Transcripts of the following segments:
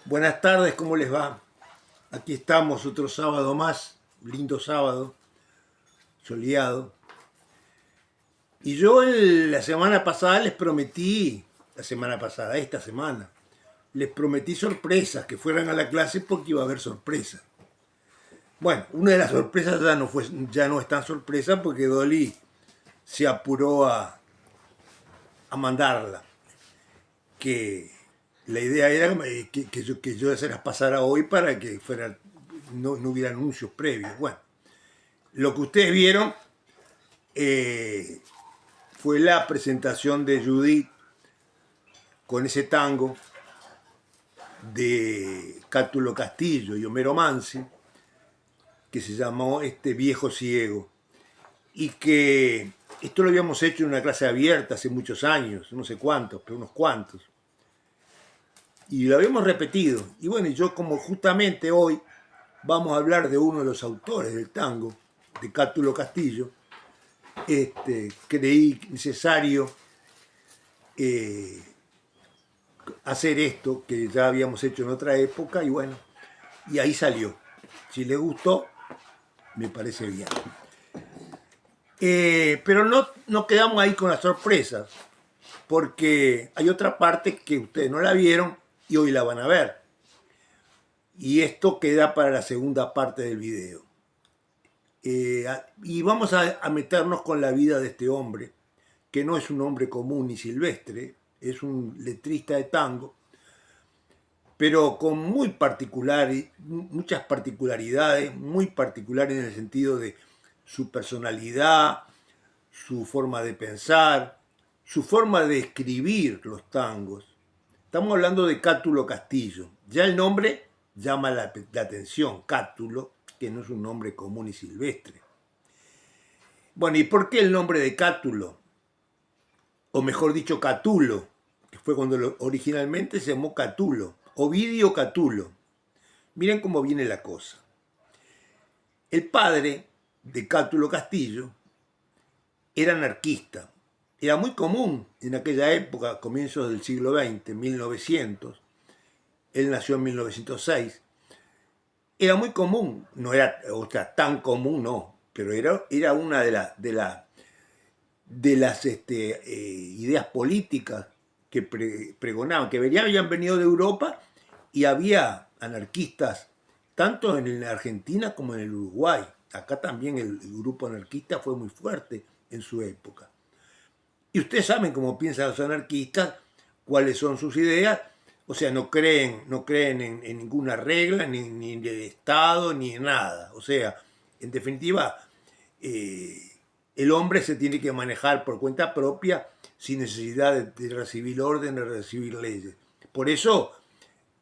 Buenas tardes, ¿cómo les va? Aquí estamos otro sábado más, lindo sábado, soleado. Y yo la semana pasada les prometí, esta semana, les prometí sorpresas, que fueran a la clase porque iba a haber sorpresas. Bueno, una de las sorpresas ya no es tan sorpresa porque Dolly se apuró a mandarla. Que la idea era que yo se las pasara hoy para que no hubiera anuncios previos. Bueno, lo que ustedes vieron fue la presentación de Judith con ese tango de Cátulo Castillo y Homero Mansi, que se llamó Viejo Ciego, y que esto lo habíamos hecho en una clase abierta hace muchos años, no sé cuántos, pero unos cuantos. Y lo habíamos repetido. Y bueno, yo como justamente hoy vamos a hablar de uno de los autores del tango, de Cátulo Castillo, creí necesario hacer esto que ya habíamos hecho en otra época y bueno, y ahí salió. Si les gustó, me parece bien. Pero no quedamos ahí con las sorpresas, porque hay otra parte que ustedes no la vieron y hoy la van a ver. Y esto queda para la segunda parte del video. Y vamos a meternos con la vida de este hombre, que no es un hombre común ni silvestre, es un letrista de tango, pero con muchas particularidades, muy particulares en el sentido de su personalidad, su forma de pensar, su forma de escribir los tangos. Estamos hablando de Cátulo Castillo. Ya el nombre llama la atención, Cátulo, que no es un nombre común y silvestre. Bueno, ¿y por qué el nombre de Cátulo? O mejor dicho, Catulo, que fue cuando originalmente se llamó Catulo, Ovidio Catulo. Miren cómo viene la cosa. El padre de Cátulo Castillo era anarquista. Era muy común en aquella época, comienzos del siglo XX, 1900. Él nació en 1906. Era muy común, no era tan común, no, pero era una de las ideas políticas que pregonaban, que habían venido de Europa y había anarquistas tanto en la Argentina como en el Uruguay. Acá también el grupo anarquista fue muy fuerte en su época. Y ustedes saben cómo piensan los anarquistas, cuáles son sus ideas. O sea, no creen en ninguna regla, ni de Estado, ni en nada. O sea, en definitiva, el hombre se tiene que manejar por cuenta propia sin necesidad de recibir órdenes, de recibir leyes. Por eso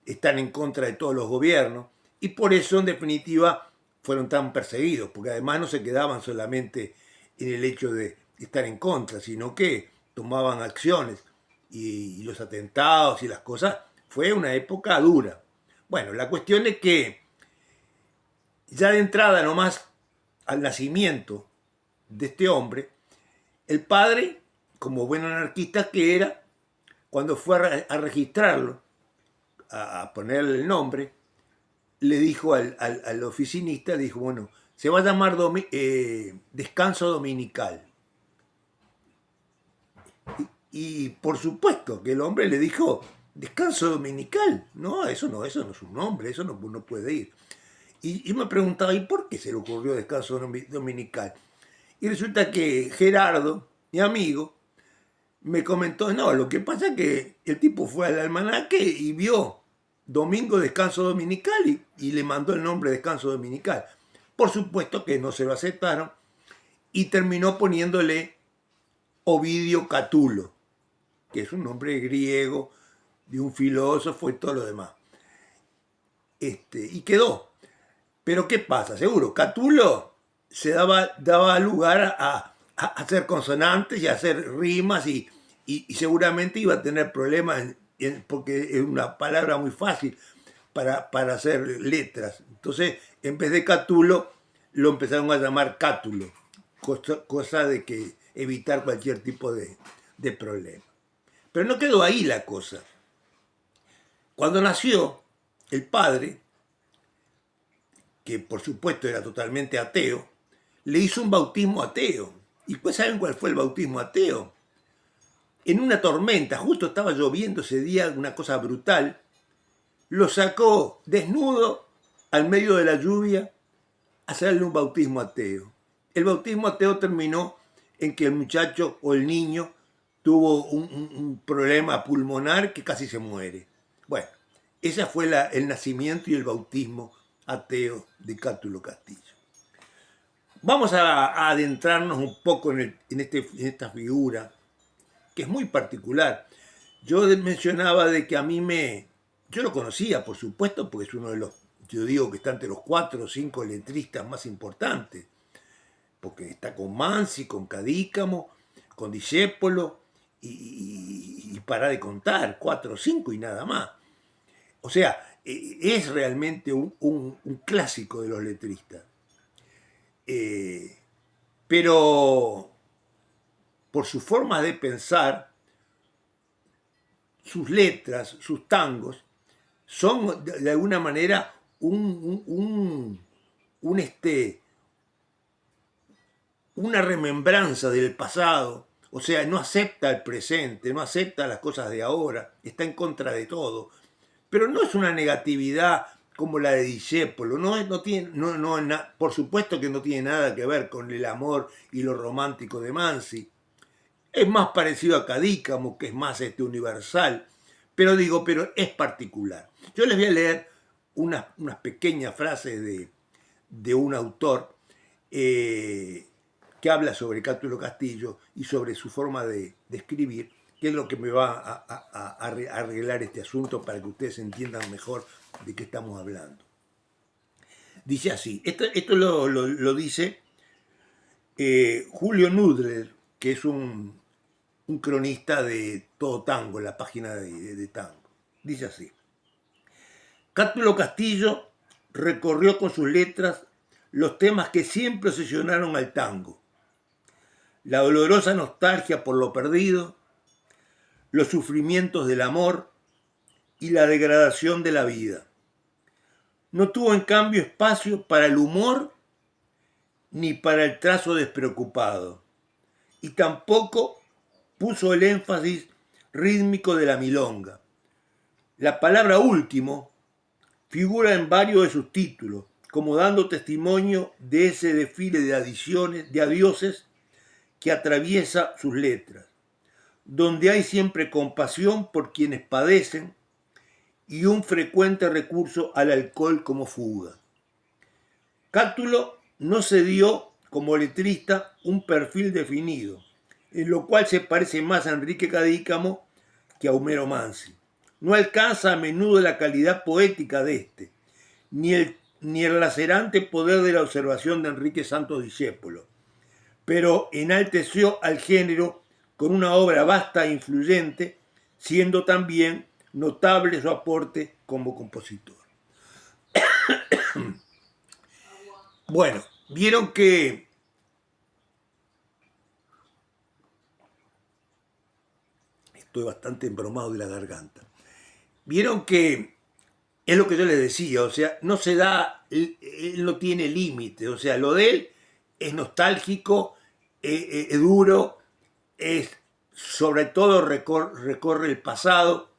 están en contra de todos los gobiernos y por eso, en definitiva, fueron tan perseguidos, porque además no se quedaban solamente en el hecho de estar en contra, sino que tomaban acciones y los atentados y las cosas. Fue una época dura. Bueno, la cuestión es que ya de entrada nomás al nacimiento de este hombre, el padre, como buen anarquista que era, cuando fue a registrarlo, a ponerle el nombre, le dijo al oficinista, le dijo, bueno, se va a llamar descanso dominical. Y por supuesto que el hombre le dijo, descanso dominical. No, eso no es un nombre, eso no puede ir. Y yo me preguntaba, ¿y por qué se le ocurrió descanso dominical? Y resulta que Gerardo, mi amigo, me comentó, no, lo que pasa es que el tipo fue al almanaque y vio domingo descanso dominical y le mandó el nombre descanso dominical. Por supuesto que no se lo aceptaron y terminó poniéndole Ovidio Catulo, que es un nombre griego de un filósofo y todo lo demás. Y quedó. Pero ¿qué pasa? Seguro, Catulo se daba lugar a hacer consonantes y a hacer rimas y seguramente iba a tener problemas porque es una palabra muy fácil para hacer letras. Entonces, en vez de Catulo, lo empezaron a llamar Cátulo, cosa de que evitar cualquier tipo de problema. Pero no quedó ahí la cosa. Cuando nació, el padre, que por supuesto era totalmente ateo, le hizo un bautismo ateo. ¿Y pues saben cuál fue el bautismo ateo? En una tormenta, justo estaba lloviendo ese día, una cosa brutal, lo sacó desnudo al medio de la lluvia a hacerle un bautismo ateo. El bautismo ateo terminó en que el muchacho o el niño tuvo un problema pulmonar que casi se muere. Bueno, ese fue el nacimiento y el bautismo ateo de Cátulo Castillo. Vamos a adentrarnos un poco en esta figura, que es muy particular. Yo mencionaba de que yo lo conocía, por supuesto, porque es uno de los, yo digo que está entre los 4 o 5 letristas más importantes, porque está con Mansi, con Cadícamo, con Discépolo, y para de contar, 4 o 5 y nada más. O sea, es realmente un clásico de los letristas. Pero por su forma de pensar, sus letras, sus tangos, son de alguna manera una remembranza del pasado. O sea, no acepta el presente, no acepta las cosas de ahora, está en contra de todo. Pero no es una negatividad como la de Discépolo, por supuesto que no tiene nada que ver con el amor y lo romántico de Mansi. Es más parecido a Cadícamo, que es más universal, pero es particular. Yo les voy a leer unas pequeñas frases de un autor que habla sobre Cátulo Castillo y sobre su forma de escribir, que es lo que me va a arreglar este asunto para que ustedes entiendan mejor de qué estamos hablando. Dice así, esto lo dice Julio Nudler, que es un cronista de Todo Tango, la página de Tango. Dice así: Cátulo Castillo recorrió con sus letras los temas que siempre obsesionaron al tango: la dolorosa nostalgia por lo perdido, los sufrimientos del amor y la degradación de la vida. No tuvo en cambio espacio para el humor ni para el trazo despreocupado, y tampoco puso el énfasis rítmico de la milonga. La palabra último figura en varios de sus títulos, como dando testimonio de ese desfile de adioses que atraviesa sus letras, donde hay siempre compasión por quienes padecen y un frecuente recurso al alcohol como fuga. Cátulo no se dio como letrista un perfil definido, en lo cual se parece más a Enrique Cadícamo que a Homero Mansi. No alcanza a menudo la calidad poética de este, ni el lacerante poder de la observación de Enrique Santos Discépolo, pero enalteció al género con una obra vasta e influyente, siendo también notable su aporte como compositor. Bueno, vieron que estoy bastante embromado de la garganta. Vieron que es lo que yo les decía, o sea, no se da, él no tiene límite, o sea, lo de él es nostálgico, es duro, es sobre todo recorre el pasado,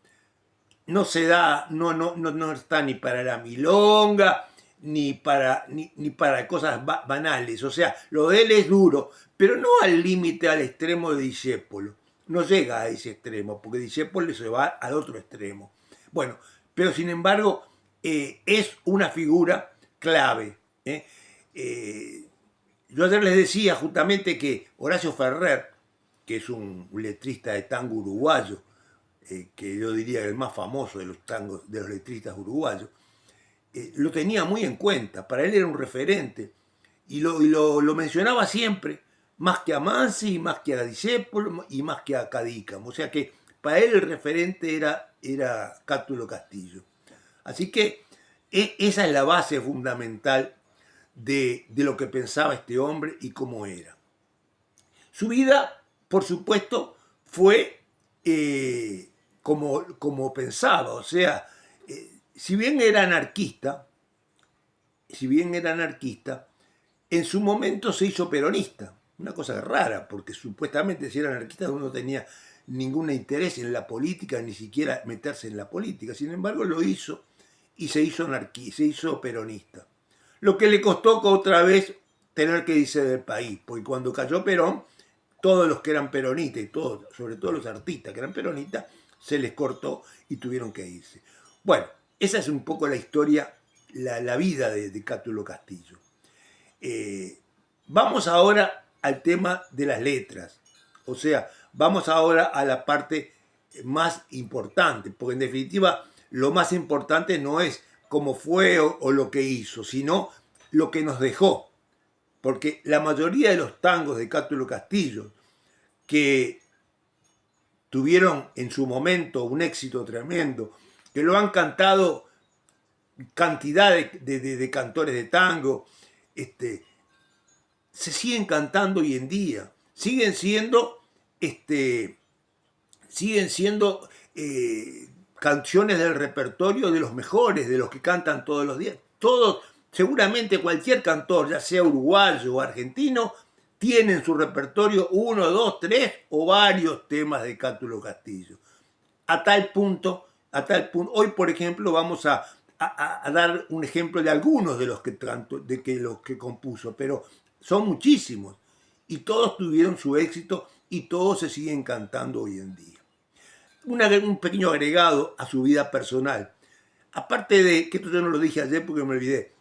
no se da, no está ni para la milonga, ni para cosas banales, o sea, lo de él es duro, pero no al límite, al extremo de Discépolo, no llega a ese extremo, porque Discépolo se va al otro extremo. Bueno, pero sin embargo es una figura clave. Yo ayer les decía justamente que Horacio Ferrer, que es un letrista de tango uruguayo, que yo diría el más famoso de los tangos, de los letristas uruguayos, lo tenía muy en cuenta, para él era un referente, y lo mencionaba siempre, más que a Mansi, más que a Discépolo y más que a Cadícamo, o sea que para él el referente era Cátulo Castillo. Así que esa es la base fundamental de lo que pensaba este hombre y cómo era. Su vida, por supuesto, fue como pensaba, o sea, si bien era anarquista, si bien era anarquista, en su momento se hizo peronista. Una cosa rara, porque supuestamente si era anarquista uno no tenía ningún interés en la política, ni siquiera meterse en la política. Sin embargo, lo hizo y se hizo anarquista, se hizo peronista. Lo que le costó otra vez tener que irse del país, porque cuando cayó Perón, todos los que eran peronistas, y todos, sobre todo los artistas que eran peronistas, se les cortó y tuvieron que irse. Bueno, esa es un poco la historia, la vida de Cátulo Castillo. Vamos ahora al tema de las letras. O sea, vamos ahora a la parte más importante, porque en definitiva lo más importante no es cómo fue o lo que hizo, sino lo que nos dejó. Porque la mayoría de los tangos de Cátulo Castillo, que tuvieron en su momento un éxito tremendo, que lo han cantado cantidad de cantores de tango, se siguen cantando hoy en día, siguen siendo canciones del repertorio de los mejores, de los que cantan todos los días. Todos, seguramente cualquier cantor, ya sea uruguayo o argentino, tiene en su repertorio 1, 2, 3 o varios temas de Cátulo Castillo. A tal punto, hoy por ejemplo vamos a dar un ejemplo de algunos de los que compuso, pero son muchísimos y todos tuvieron su éxito y todos se siguen cantando hoy en día. Un pequeño agregado a su vida personal. Aparte de, que esto yo no lo dije ayer porque me olvidé,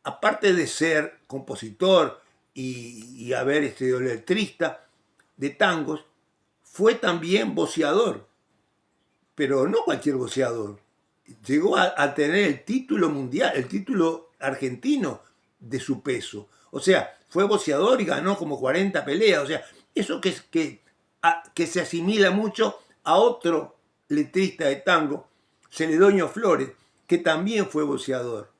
aparte de ser compositor y haber sido letrista de tangos, fue también voceador, pero no cualquier voceador. Llegó a tener el título mundial, el título argentino de su peso. O sea, fue boxeador y ganó como 40 peleas. O sea, eso que se asimila mucho a otro letrista de tango, Celedonio Flores, que también fue boxeador.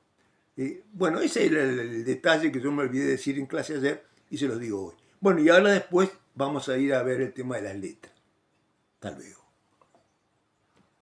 Bueno, ese era el detalle que yo me olvidé decir en clase ayer y se los digo hoy. Bueno, y ahora después vamos a ir a ver el tema de las letras. Hasta luego.